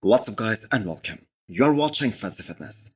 What's up guys and welcome. You're watching Fazi Fitness.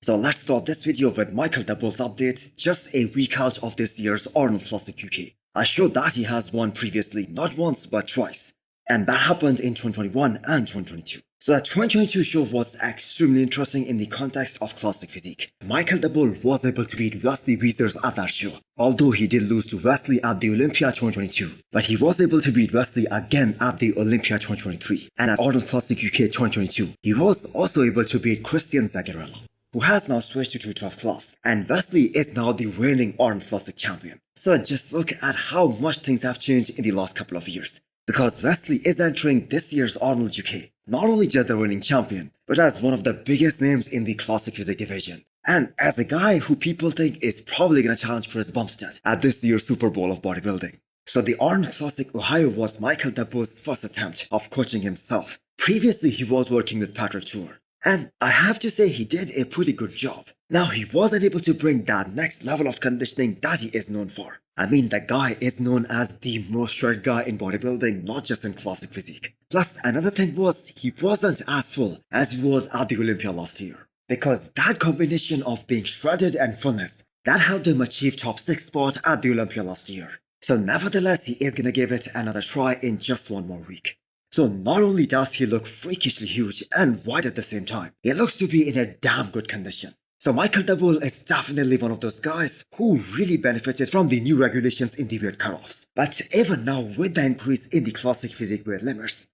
So let's start this video with Michael Daboul's update just a week out of this year's Arnold Classic UK. I showed that he has won previously not once but twice, and that happened in 2021 and 2022. So the 2022 show was extremely interesting in the context of classic physique. Michael Daboul was able to beat Wesley Vissers at that show, although he did lose to Wesley at the Olympia 2022. But he was able to beat Wesley again at the Olympia 2023, and at Arnold Classic UK 2022, he was also able to beat Christian Zagarella, who has now switched to 212 class, and Wesley is now the reigning Arnold Classic champion. So just look at how much things have changed in the last couple of years, because Wesley is entering this year's Arnold UK, not only just the reigning champion, but as one of the biggest names in the classic physique division, and as a guy who people think is probably going to challenge Chris Bumstead at this year's Super Bowl of bodybuilding. So the Arnold Classic Ohio was Michael Daboul's first attempt of coaching himself. Previously he was working with Patrick Tour, and I have to say he did a pretty good job. Now he wasn't able to bring that next level of conditioning that he is known for. I mean, the guy is known as the most shredded guy in bodybuilding, not just in classic physique. Plus another thing was he wasn't as full as he was at the Olympia last year, because that combination of being shredded and fullness, that helped him achieve top 6 spot at the Olympia last year. So nevertheless he is gonna give it another try in just one more week. So not only does he look freakishly huge and wide at the same time, he looks to be in a damn good condition. So Michael Daboul is definitely one of those guys who really benefited from the new regulations in the weight cutoffs. But even now with the increase in the classic physique weight limits,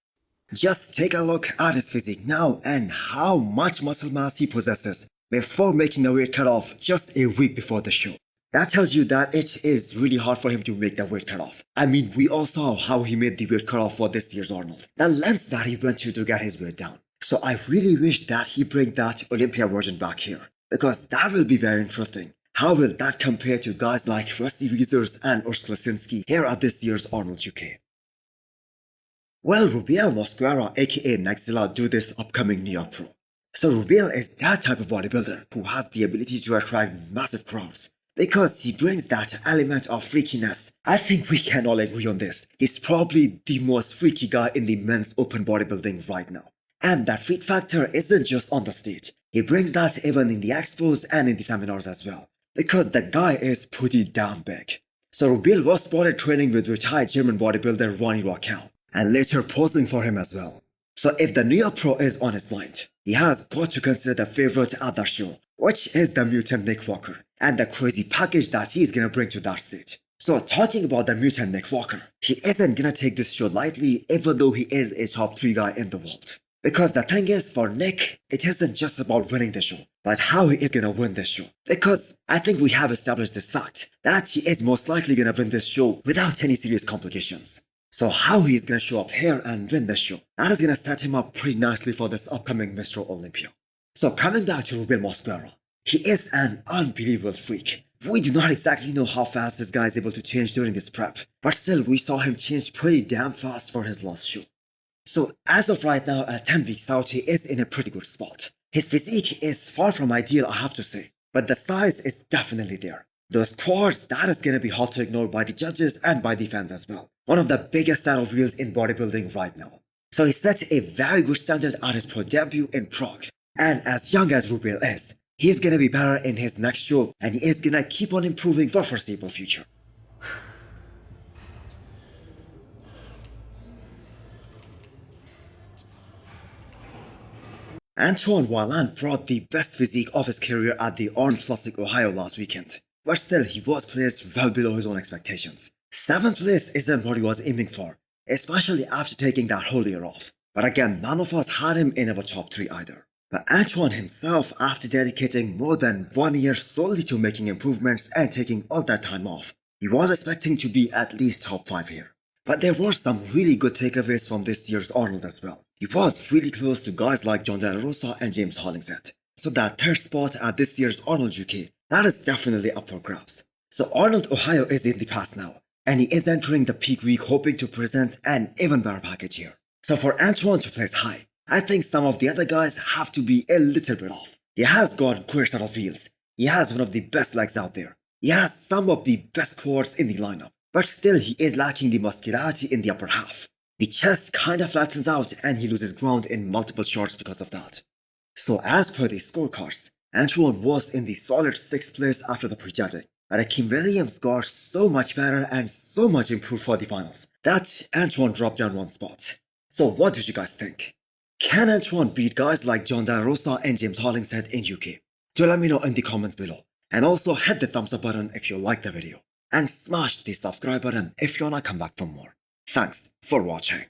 just take a look at his physique now and how much muscle mass he possesses before making a weight cutoff just a week before the show. That tells you that it is really hard for him to make the weight cutoff. I mean, we all saw how he made the weight cutoff for this year's Arnold, the lengths that he went to get his weight down. So I really wish that he bring that Olympia version back here, because that will be very interesting. How will that compare to guys like Wesley Vissers and Urs Klasinski here at this year's Arnold UK? Well, Rubiel Mosquera aka Neckzilla do this upcoming New York Pro. So Rubiel is that type of bodybuilder who has the ability to attract massive crowds, because he brings that element of freakiness. I think we can all agree on this. He's probably the most freaky guy in the men's open bodybuilding right now. And that freak factor isn't just on the stage. He brings that even in the expos and in the seminars as well, because the guy is pretty damn big. So Rubiel was spotted training with retired German bodybuilder Ronnie Raquel, and later posing for him as well. So if the New York Pro is on his mind, he has got to consider the favorite at that show, which is the mutant Nick Walker, and the crazy package that he's gonna bring to that stage. So talking about the mutant Nick Walker, he isn't gonna take this show lightly, even though he is a top 3 guy in the world. Because the thing is, for Nick, it isn't just about winning the show, but how he is gonna win this show. Because I think we have established this fact, that he is most likely gonna win this show without any serious complications. So how he is gonna show up here and win this show, that is gonna set him up pretty nicely for this upcoming Mr. Olympia. So coming back to Rubiel Mosquera, he is an unbelievable freak. We do not exactly know how fast this guy is able to change during his prep, but still we saw him change pretty damn fast for his last show. So as of right now, at 10 weeks out, he is in a pretty good spot. His physique is far from ideal, I have to say, but the size is definitely there. Those quads, that is gonna be hard to ignore by the judges and by the fans as well. One of the biggest saddle wheels in bodybuilding right now. So he set a very good standard at his pro debut in Prague. And as young as Rubiel is, he's gonna be better in his next show, and he is gonna keep on improving for foreseeable future. Antoine brought the best physique of his career at the Arnold Classic Ohio last weekend, but still he was placed well below his own expectations. 7th place isn't what he was aiming for, especially after taking that whole year off. But again, none of us had him in our top 3 either. But Antoine himself, after dedicating more than 1 year solely to making improvements and taking all that time off, he was expecting to be at least top 5 here. But there were some really good takeaways from this year's Arnold as well. He was really close to guys like John De La Rosa and James Hollingshead. So that 3rd spot at this year's Arnold UK, that is definitely up for grabs. So Arnold Ohio is in the past now, and he is entering the peak week hoping to present an even better package here. So for Antoine to place high, I think some of the other guys have to be a little bit off. He has got great set of wheels. He has one of the best legs out there. He has some of the best quads in the lineup. But still he is lacking the muscularity in the upper half. The chest kinda flattens out and he loses ground in multiple shots because of that. So as per the scorecards, Antoine was in the solid 6th place after the prejudging, but Akeem Williams got so much better and so much improved for the finals that Antoine dropped down one spot. So what did you guys think? Can Antoine beat guys like John Da Rosa and James Hollingshead in UK? Do let me know in the comments below. And also hit the thumbs up button if you like the video. And smash the subscribe button if you wanna come back for more. Thanks for watching.